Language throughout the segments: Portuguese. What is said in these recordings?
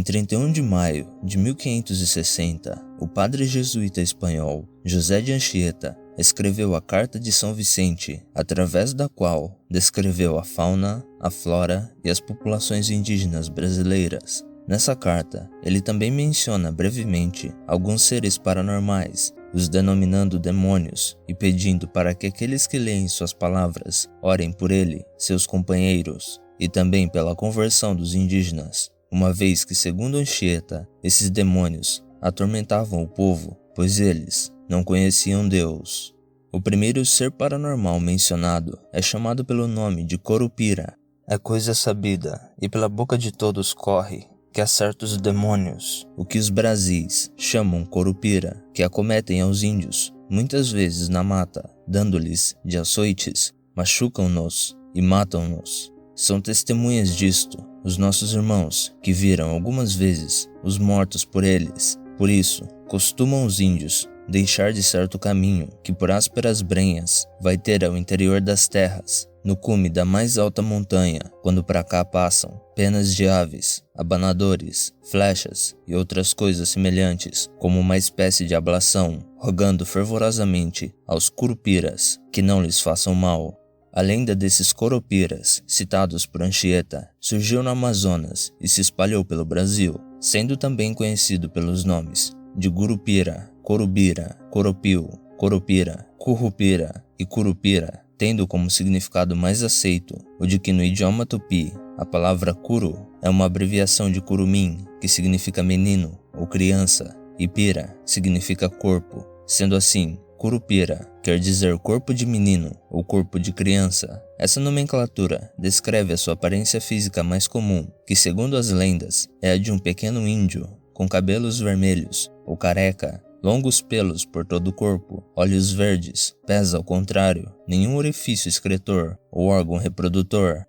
Em 31 de maio de 1560, o padre jesuíta espanhol José de Anchieta escreveu a Carta de São Vicente, através da qual descreveu a fauna, a flora e as populações indígenas brasileiras. Nessa carta, ele também menciona brevemente alguns seres paranormais, os denominando demônios e pedindo para que aqueles que leem suas palavras orem por ele, seus companheiros, e também pela conversão dos indígenas, uma vez que, segundo Anchieta, esses demônios atormentavam o povo, pois eles não conheciam Deus. O primeiro ser paranormal mencionado é chamado pelo nome de Curupira. É coisa sabida, e pela boca de todos corre, que há certos demônios, o que os Brasis chamam Curupira, que acometem aos índios, muitas vezes na mata, dando-lhes de açoites, machucam-nos e matam-nos. São testemunhas disto os nossos irmãos, que viram algumas vezes os mortos por eles. Por isso, costumam os índios deixar de certo caminho que por ásperas brenhas vai ter ao interior das terras, no cume da mais alta montanha, quando para cá passam penas de aves, abanadores, flechas e outras coisas semelhantes, como uma espécie de ablação, rogando fervorosamente aos curupiras que não lhes façam mal. A lenda desses Curupiras, citados por Anchieta, surgiu no Amazonas e se espalhou pelo Brasil, sendo também conhecido pelos nomes de Gurupira, Corubira, Coropil, Corupira, Currupira e Curupira, tendo como significado mais aceito o de que no idioma tupi, a palavra curu é uma abreviação de curumim, que significa menino ou criança, e pira significa corpo. Sendo assim, Curupira quer dizer corpo de menino ou corpo de criança. Essa nomenclatura descreve a sua aparência física mais comum, que segundo as lendas é a de um pequeno índio, com cabelos vermelhos ou careca, longos pelos por todo o corpo, olhos verdes, pés ao contrário, nenhum orifício excretor ou órgão reprodutor.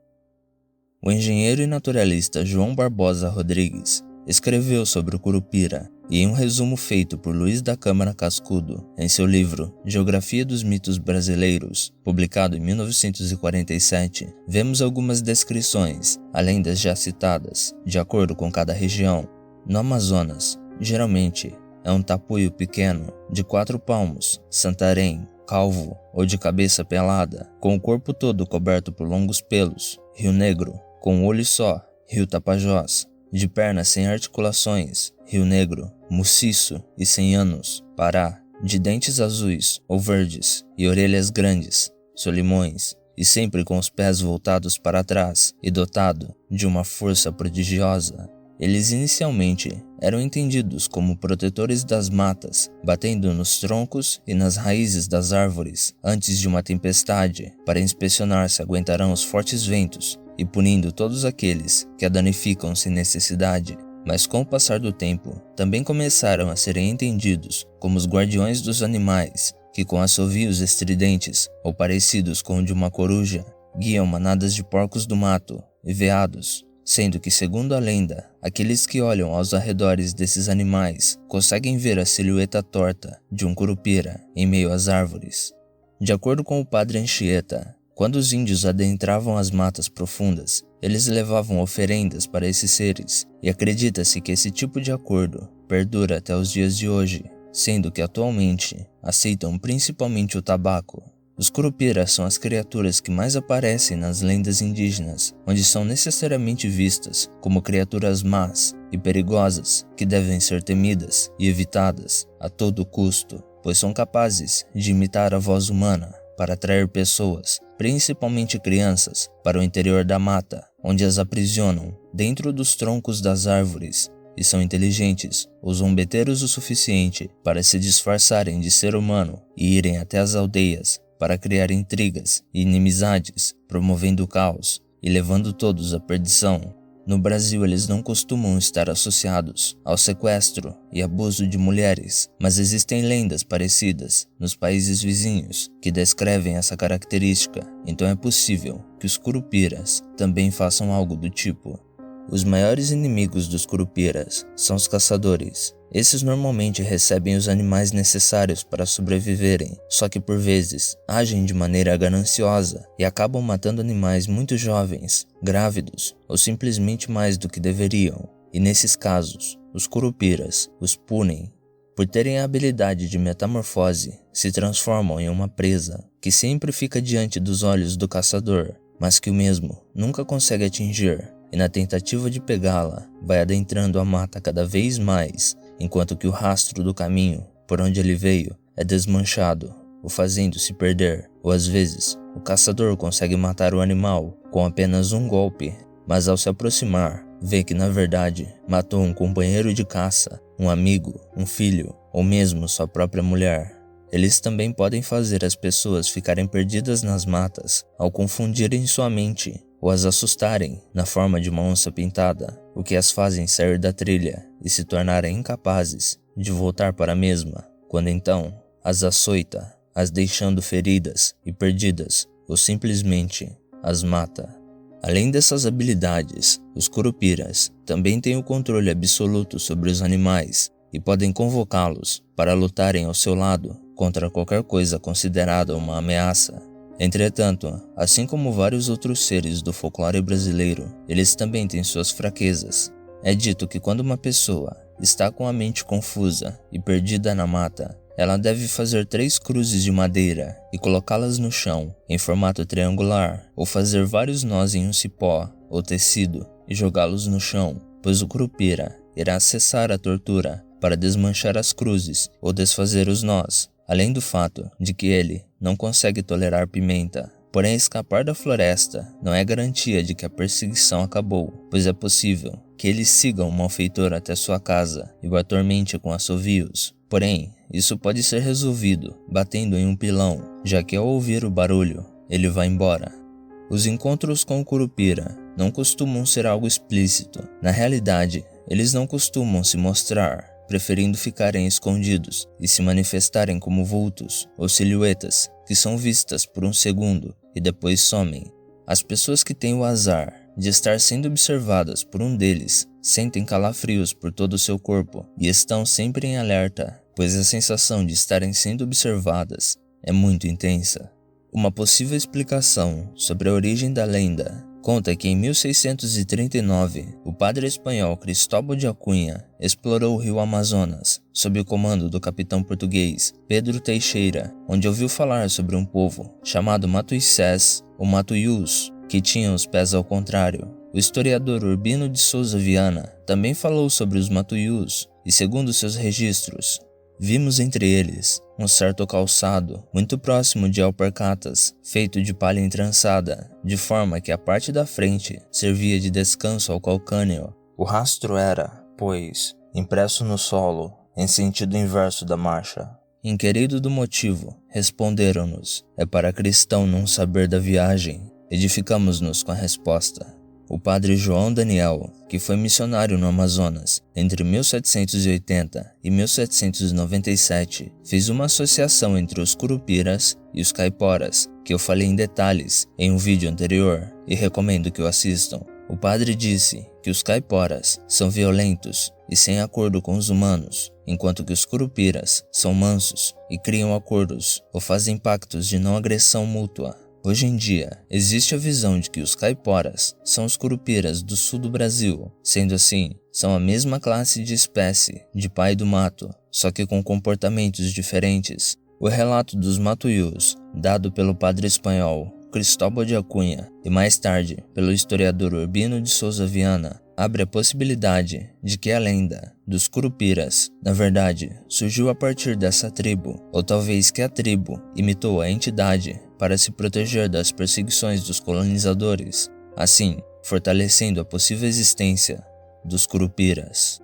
O engenheiro e naturalista João Barbosa Rodrigues escreveu sobre o Curupira, e em um resumo feito por Luiz da Câmara Cascudo, em seu livro Geografia dos Mitos Brasileiros, publicado em 1947, vemos algumas descrições, além das já citadas, de acordo com cada região. No Amazonas, geralmente, é um tapuio pequeno, de 4 palmos, santarém, calvo ou de cabeça pelada, com o corpo todo coberto por longos pelos, Rio Negro, com um olho só, Rio Tapajós, de pernas sem articulações, Rio Negro, Muciço e sem anos, Pará, de dentes azuis ou verdes e orelhas grandes, Solimões, e sempre com os pés voltados para trás e dotado de uma força prodigiosa. Eles inicialmente eram entendidos como protetores das matas, batendo nos troncos e nas raízes das árvores antes de uma tempestade, para inspecionar se aguentarão os fortes ventos e punindo todos aqueles que a danificam sem necessidade. Mas com o passar do tempo, também começaram a serem entendidos como os guardiões dos animais, que com assovios estridentes ou parecidos com o de uma coruja, guiam manadas de porcos do mato e veados, sendo que, segundo a lenda, aqueles que olham aos arredores desses animais conseguem ver a silhueta torta de um curupira em meio às árvores. De acordo com o padre Anchieta, quando os índios adentravam as matas profundas, eles levavam oferendas para esses seres, e acredita-se que esse tipo de acordo perdura até os dias de hoje, sendo que atualmente aceitam principalmente o tabaco. Os curupiras são as criaturas que mais aparecem nas lendas indígenas, onde são necessariamente vistas como criaturas más e perigosas que devem ser temidas e evitadas a todo custo, pois são capazes de imitar a voz humana para atrair pessoas, principalmente crianças, para o interior da mata, onde as aprisionam dentro dos troncos das árvores, e são inteligentes ou zombeteiros o suficiente para se disfarçarem de ser humano e irem até as aldeias para criar intrigas e inimizades, promovendo o caos e levando todos à perdição. No Brasil, eles não costumam estar associados ao sequestro e abuso de mulheres, mas existem lendas parecidas nos países vizinhos que descrevem essa característica, então é possível que os curupiras também façam algo do tipo. Os maiores inimigos dos curupiras são os caçadores. Esses normalmente recebem os animais necessários para sobreviverem, só que por vezes agem de maneira gananciosa e acabam matando animais muito jovens, grávidos ou simplesmente mais do que deveriam. e nesses casos, os curupiras os punem. Por terem a habilidade de metamorfose, se transformam em uma presa que sempre fica diante dos olhos do caçador, mas que o mesmo nunca consegue atingir, e na tentativa de pegá-la, vai adentrando a mata cada vez mais, enquanto que o rastro do caminho por onde ele veio é desmanchado, o fazendo se perder, ou às vezes, o caçador consegue matar o animal com apenas um golpe, mas ao se aproximar, vê que na verdade matou um companheiro de caça, um amigo, um filho, ou mesmo sua própria mulher. Eles também podem fazer as pessoas ficarem perdidas nas matas ao confundirem sua mente ou as assustarem na forma de uma onça pintada, o que as fazem sair da trilha e se tornarem incapazes de voltar para a mesma, quando então as açoita, as deixando feridas e perdidas ou simplesmente as mata. Além dessas habilidades, os curupiras também têm o controle absoluto sobre os animais e podem convocá-los para lutarem ao seu lado contra qualquer coisa considerada uma ameaça. Entretanto, assim como vários outros seres do folclore brasileiro, eles também têm suas fraquezas. É dito que quando uma pessoa está com a mente confusa e perdida na mata, ela deve fazer 3 cruzes de madeira e colocá-las no chão em formato triangular, ou fazer vários nós em um cipó ou tecido e jogá-los no chão, pois o curupira irá cessar a tortura para desmanchar as cruzes ou desfazer os nós, além do fato de que ele não consegue tolerar pimenta. Porém, escapar da floresta não é garantia de que a perseguição acabou, pois é possível que ele siga um malfeitor até sua casa e o atormente com assovios. Porém, isso pode ser resolvido batendo em um pilão, já que ao ouvir o barulho, ele vai embora. Os encontros com o curupira não costumam ser algo explícito. Na realidade, eles não costumam se mostrar, preferindo ficarem escondidos e se manifestarem como vultos ou silhuetas que são vistas por um segundo e depois somem. As pessoas que têm o azar de estar sendo observadas por um deles sentem calafrios por todo o seu corpo e estão sempre em alerta, pois a sensação de estarem sendo observadas é muito intensa. Uma possível explicação sobre a origem da lenda conta que em 1639, o padre espanhol Cristóbal de Acunha explorou o rio Amazonas sob o comando do capitão português Pedro Teixeira, onde ouviu falar sobre um povo chamado Matuissés ou Matuyus, que tinham os pés ao contrário. O historiador Urbino de Souza Viana também falou sobre os Matuyus e, segundo seus registros, vimos entre eles um certo calçado muito próximo de alparcatas, feito de palha entrançada, de forma que a parte da frente servia de descanso ao calcâneo. O rastro era, pois, impresso no solo, em sentido inverso da marcha. Inquirido do motivo, responderam-nos: é para cristão não saber da viagem. Edificamos-nos com a resposta. O padre João Daniel, que foi missionário no Amazonas entre 1780 e 1797, fez uma associação entre os curupiras e os caiporas, que eu falei em detalhes em um vídeo anterior e recomendo que o assistam. O padre disse que os caiporas são violentos e sem acordo com os humanos, enquanto que os curupiras são mansos e criam acordos ou fazem pactos de não agressão mútua. Hoje em dia, existe a visão de que os caiporas são os curupiras do sul do Brasil. Sendo assim, são a mesma classe de espécie de pai do mato, só que com comportamentos diferentes. O relato dos Matuyus, dado pelo padre espanhol Cristóbal de Acunha e mais tarde pelo historiador Urbino de Souza Viana, abre a possibilidade de que a lenda dos curupiras, na verdade, surgiu a partir dessa tribo, ou talvez que a tribo imitou a entidade para se proteger das perseguições dos colonizadores, assim fortalecendo a possível existência dos curupiras.